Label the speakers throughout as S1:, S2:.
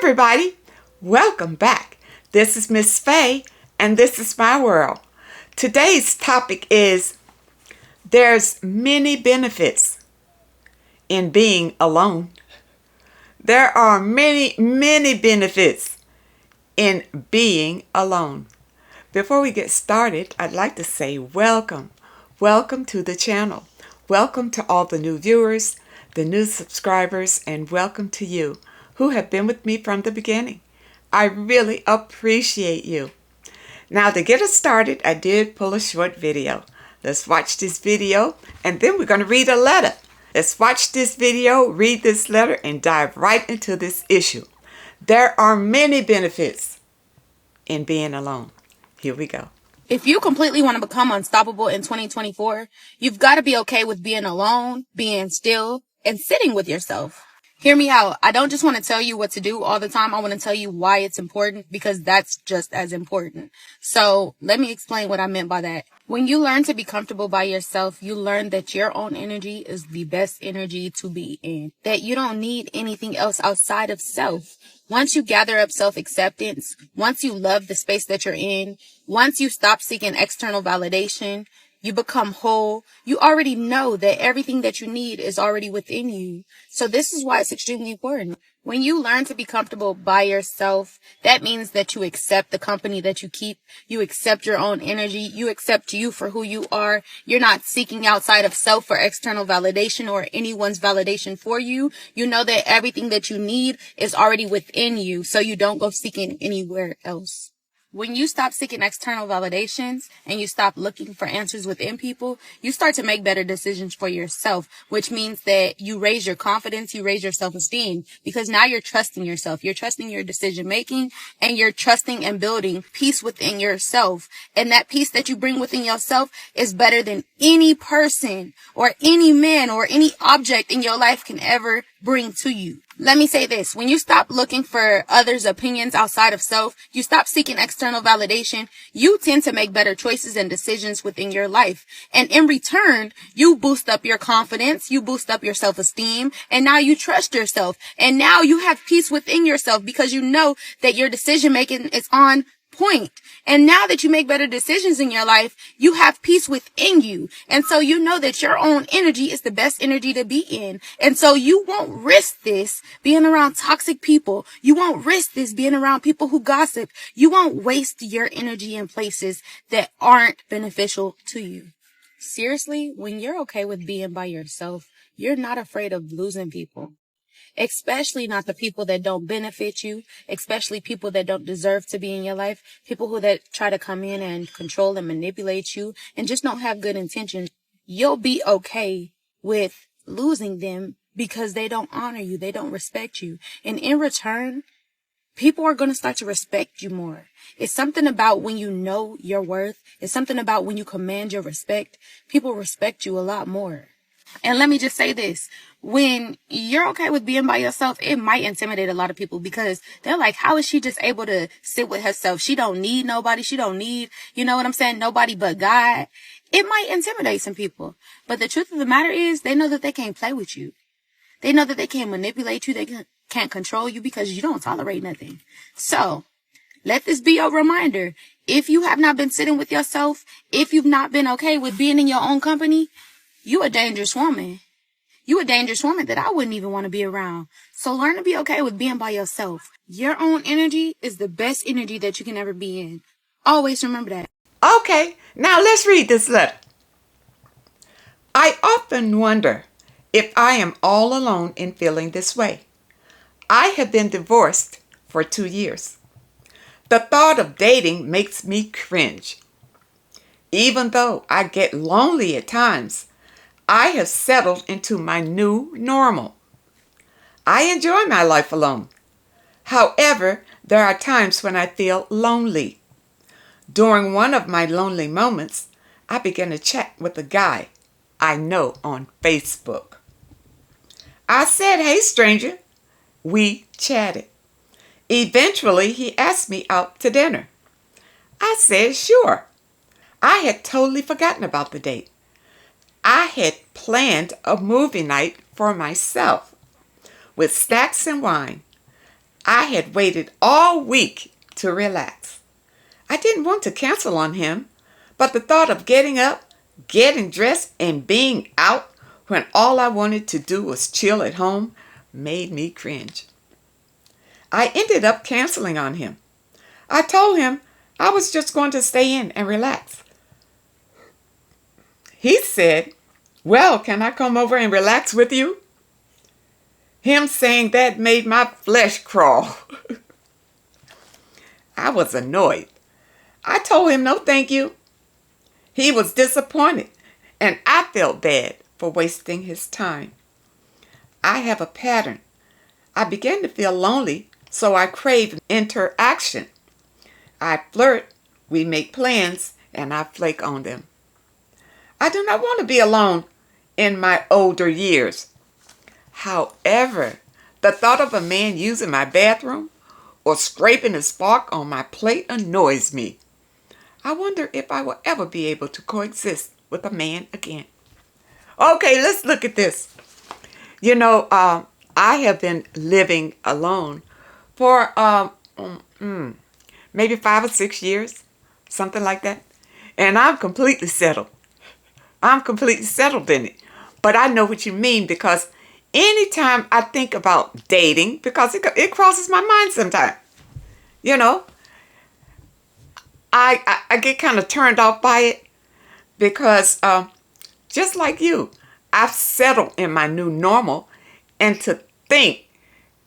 S1: everybody, welcome back. This is Miss Faye, and this is my world. Today's topic is there's many benefits in being alone. There are many benefits in being alone. Before we get started, I'd like to say welcome. Welcome to the channel. Welcome to all the new viewers, the new subscribers, and welcome to you who have been with me from the beginning. I really appreciate you. Now, to get us started, I did pull a short video. Let's watch this video, and then we're going to read a letter. Let's watch this video, read this letter, and dive right into this issue. There are many benefits in being alone. Here we go.
S2: If you completely want to become unstoppable in 2024, you've got to be okay with being alone, being still, and sitting with yourself. Hear me out. I don't just want to tell you what to do all the time. I want to tell you why it's important, because that's just as important. So let me explain what I meant by that. When you learn to be comfortable by yourself, you learn that your own energy is the best energy to be in, that you don't need anything else outside of self. Once you gather up self-acceptance, once you love the space that you're in, once you stop seeking external validation, you become whole. You already know that everything that you need is already within you. So this is why it's extremely important. When you learn to be comfortable by yourself, that means that you accept the company that you keep. You accept your own energy. You accept you for who you are. You're not seeking outside of self for external validation or anyone's validation for you. You know that everything that you need is already within you, so you don't go seeking anywhere else. When you stop seeking external validations and you stop looking for answers within people, you start to make better decisions for yourself, which means that you raise your confidence, you raise your self-esteem, because now you're trusting yourself. You're trusting your decision making, and you're trusting and building peace within yourself. And that peace that you bring within yourself is better than any person or any man or any object in your life can ever bring to you. Let me say this. When you stop looking for others' opinions outside of self, you stop seeking external validation, you tend to make better choices and decisions within your life. And in return, you boost up your confidence, you boost up your self-esteem, and now you trust yourself. And now you have peace within yourself because you know that your decision making is on point. And now that you make better decisions in your life, you have peace within you. And so you know that your own energy is the best energy to be in. And so you won't risk this being around toxic people. You won't risk this being around people who gossip. You won't waste your energy in places that aren't beneficial to you. Seriously, when you're okay with being by yourself, you're not afraid of losing people. Especially not the people that don't benefit you, especially people that don't deserve to be in your life, people who that try to come in and control and manipulate you and just don't have good intentions. You'll be okay with losing them because they don't honor you, they don't respect you. And in return, people are going to start to respect you more. It's something about when you know your worth. It's something about when you command your respect. People respect you a lot more. And let me just say this. When you're okay with being by yourself, it might intimidate a lot of people because they're like, how is she just able to sit with herself? She don't need nobody. She don't need, you know what I'm saying? Nobody but God. It might intimidate some people. But the truth of the matter is they know that they can't play with you. They know that they can't manipulate you. They can't control you because you don't tolerate nothing. So let this be a reminder. If you have not been sitting with yourself, if you've not been okay with being in your own company, you a dangerous woman. You a dangerous woman that I wouldn't even want to be around. So learn to be okay with being by yourself. Your own energy is the best energy that you can ever be in. Always remember that.
S1: Okay, now let's read this letter. I often wonder if I am all alone in feeling this way. I have been divorced for 2 years. The thought of dating makes me cringe. Even though I get lonely at times, I have settled into my new normal. I enjoy my life alone. However, there are times when I feel lonely. During one of my lonely moments, I began to chat with a guy I know on Facebook. I said, "Hey, stranger." We chatted. Eventually, he asked me out to dinner. I said, "Sure." I had totally forgotten about the date. I had planned a movie night for myself with snacks and wine. I had waited all week to relax. I didn't want to cancel on him, but the thought of getting up, getting dressed, and being out when all I wanted to do was chill at home made me cringe. I ended up canceling on him. I told him I was just going to stay in and relax. He said, "Well, can I come over and relax with you?" Him saying that made my flesh crawl. I was annoyed. I told him no thank you. He was disappointed, and I felt bad for wasting his time. I have a pattern. I began to feel lonely, so I craved interaction. I flirt, we make plans, and I flake on them. I do not want to be alone in my older years. However, the thought of a man using my bathroom or scraping a spark on my plate annoys me. I wonder if I will ever be able to coexist with a man again. Okay, let's look at this. I have been living alone for maybe 5 or 6 years, something like that. And I'm completely settled. I'm completely settled in it. But I know what you mean, because anytime I think about dating, because it crosses my mind sometimes, I get kind of turned off by it, because just like you, I've settled in my new normal. And to think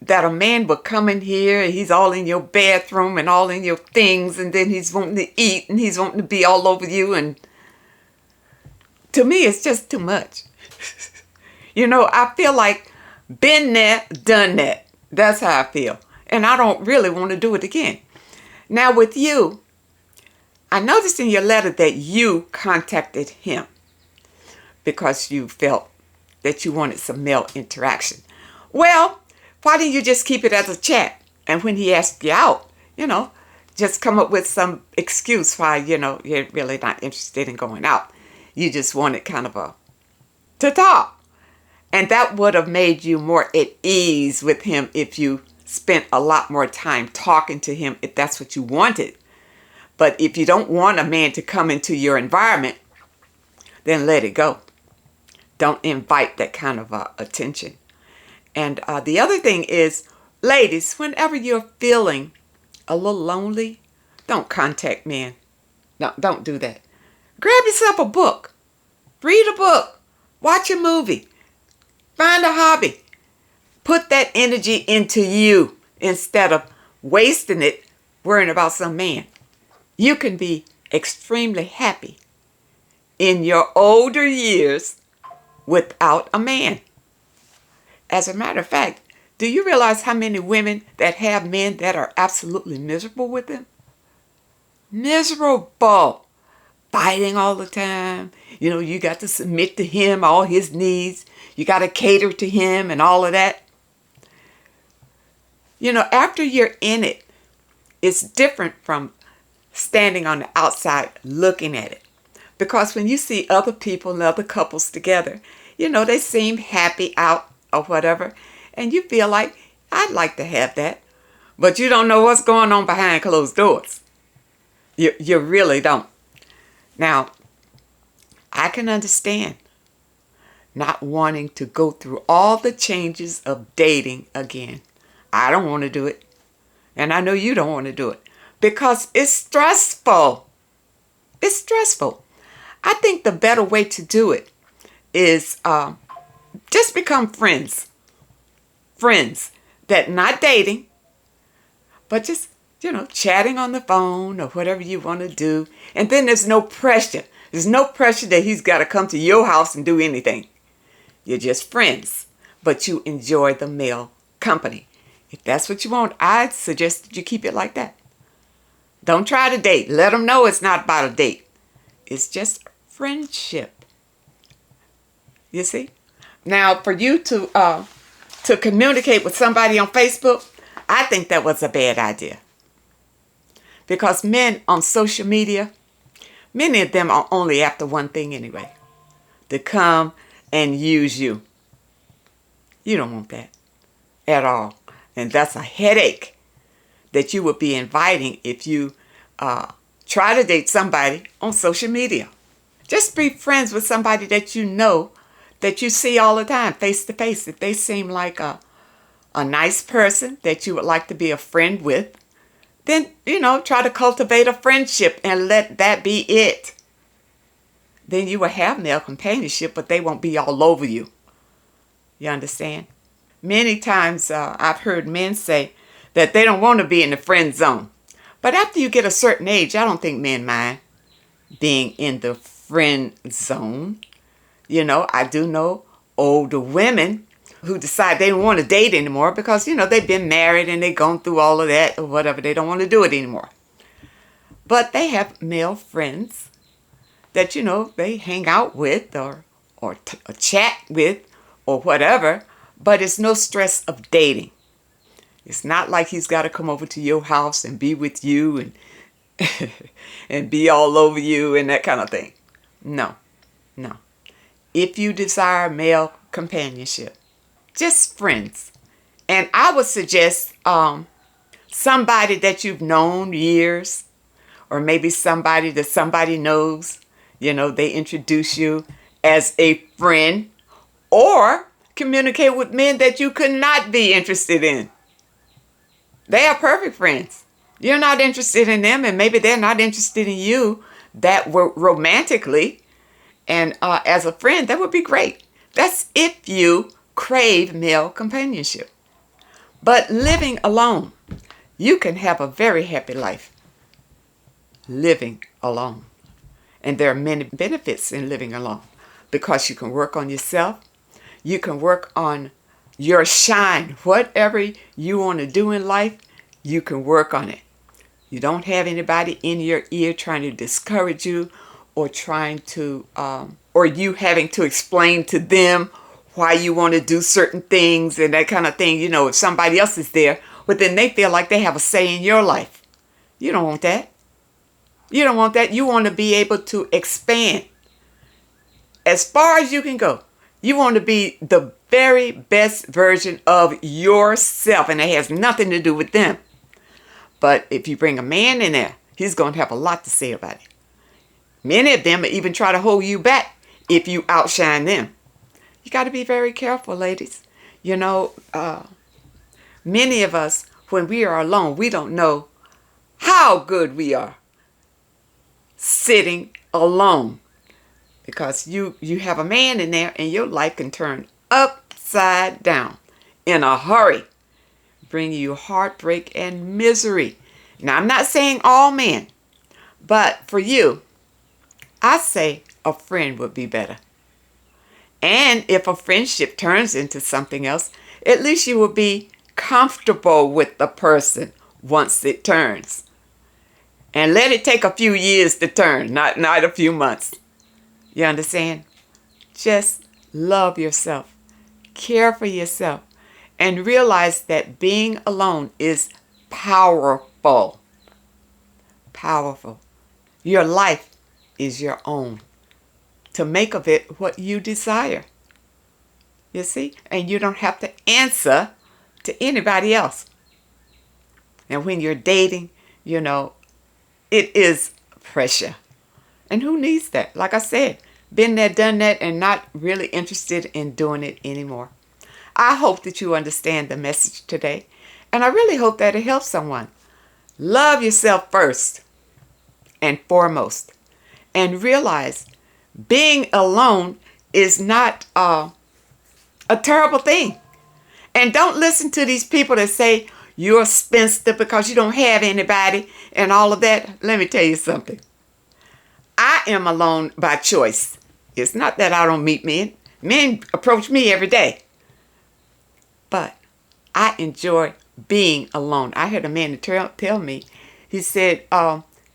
S1: that a man would come in here and he's all in your bathroom and all in your things, and then he's wanting to eat and he's wanting to be all over you, and to me it's just too much. I feel like been there, done that. That's how I feel. And I don't really want to do it again. Now with you, I noticed in your letter that you contacted him because you felt that you wanted some male interaction. Well, why didn't you just keep it as a chat? And when he asked you out, just come up with some excuse why, you're really not interested in going out. You just wanted kind of to talk. And that would have made you more at ease with him if you spent a lot more time talking to him, if that's what you wanted. But if you don't want a man to come into your environment, then let it go. Don't invite that kind of attention. And the other thing is, ladies, whenever you're feeling a little lonely, don't contact men. No, don't do that. Grab yourself a book. Read a book. Watch a movie. Find a hobby. Put that energy into you instead of wasting it worrying about some man. You can be extremely happy in your older years without a man. As a matter of fact, do you realize how many women that have men that are absolutely miserable with them? Miserable. Fighting all the time. You got to submit to him, all his needs. You got to cater to him and all of that. After you're in it, it's different from standing on the outside looking at it. Because when you see other people and other couples together, they seem happy out or whatever, and you feel like, I'd like to have that. But you don't know what's going on behind closed doors. You really don't. Now, I can understand not wanting to go through all the changes of dating again. I don't want to do it. And I know you don't want to do it. Because it's stressful. It's stressful. I think the better way to do it is just become friends. Friends that not dating, but just, chatting on the phone or whatever you want to do. And then there's no pressure. There's no pressure that he's got to come to your house and do anything. You're just friends, but you enjoy the male company. If that's what you want, I'd suggest that you keep it like that. Don't try to date. Let them know it's not about a date. It's just friendship. You see? Now, for you to communicate with somebody on Facebook, I think that was a bad idea. Because men on social media, many of them are only after one thing anyway. To come and use you. You don't want that at all. And that's a headache that you would be inviting if you try to date somebody on social media. Just be friends with somebody that you know, that you see all the time, face to face. If they seem like a nice person that you would like to be a friend with, then, try to cultivate a friendship and let that be it. Then you will have male companionship, but they won't be all over you. You understand? Many times I've heard men say that they don't want to be in the friend zone. But after you get a certain age, I don't think men mind being in the friend zone. I do know older women who decide they don't want to date anymore because, they've been married and they've gone through all of that or whatever. They don't want to do it anymore. But they have male friends that, they hang out with or chat with or whatever. But it's no stress of dating. It's not like he's got to come over to your house and be with you and and be all over you and that kind of thing. No. If you desire male companionship, just friends. And I would suggest somebody that you've known years, or maybe somebody that somebody knows. They introduce you as a friend, or communicate with men that you could not be interested in. They are perfect friends. You're not interested in them, and maybe they're not interested in you that were romantically. And as a friend, that would be great. That's if you crave male companionship. But living alone, you can have a very happy life living alone. And there are many benefits in living alone because you can work on yourself. You can work on your shine. Whatever you want to do in life, you can work on it. You don't have anybody in your ear trying to discourage you or trying to, or you having to explain to them why you want to do certain things and that kind of thing. If somebody else is there, but then they feel like they have a say in your life. You don't want that. You don't want that. You want to be able to expand as far as you can go. You want to be the very best version of yourself, and it has nothing to do with them. But if you bring a man in there, he's going to have a lot to say about it. Many of them even try to hold you back if you outshine them. You got to be very careful, ladies. Many of us, when we are alone, we don't know how good we are sitting alone. Because you have a man in there and your life can turn upside down in a hurry, bring you heartbreak and misery. Now, I'm not saying all men, but for you, I say a friend would be better. And if a friendship turns into something else, at least you will be comfortable with the person once it turns. And let it take a few years to turn, not a few months. You understand? Just love yourself. Care for yourself. And realize that being alone is powerful. Powerful. Your life is your own. To make of it what you desire. You see? And you don't have to answer to anybody else. And when you're dating, it is pressure. And who needs that? Like I said, been there, done that, and not really interested in doing it anymore. I hope that you understand the message today. And I really hope that it helps someone. Love yourself first and foremost. And realize being alone is not a terrible thing. And don't listen to these people that say you're a spinster because you don't have anybody and all of that. Let me tell you something. I am alone by choice. It's not that I don't meet men. Men approach me every day. But I enjoy being alone. I had a man tell me, he said,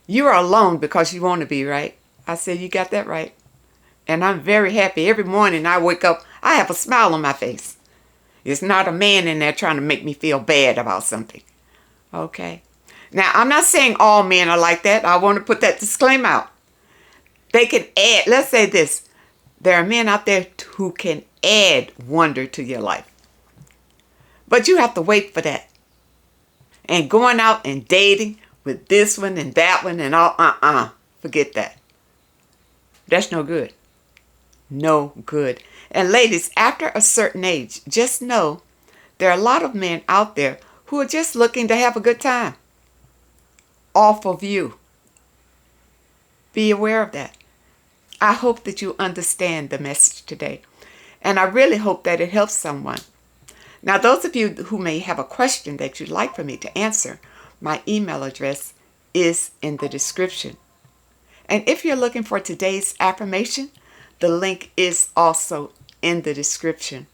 S1: you're alone because you want to be, right? I said, you got that right. And I'm very happy. Every morning I wake up, I have a smile on my face. It's not a man in there trying to make me feel bad about something. Okay? Now, I'm not saying all men are like that. I want to put that disclaimer out. They can add, let's say this. There are men out there who can add wonder to your life. But you have to wait for that. And going out and dating with this one and that one and all, forget that. That's no good. No good. And ladies, after a certain age, just know there are a lot of men out there who are just looking to have a good time off of you. Be aware of that. I hope that you understand the message today. And I really hope that it helps someone. Now, those of you who may have a question that you'd like for me to answer, my email address is in the description. And if you're looking for today's affirmation, the link is also in the description.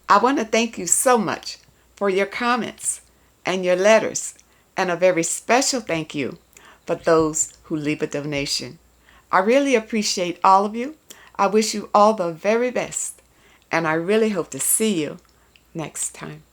S1: I want to thank you so much for your comments and your letters, and a very special thank you for those who leave a donation. I really appreciate all of you. I wish you all the very best, and I really hope to see you next time.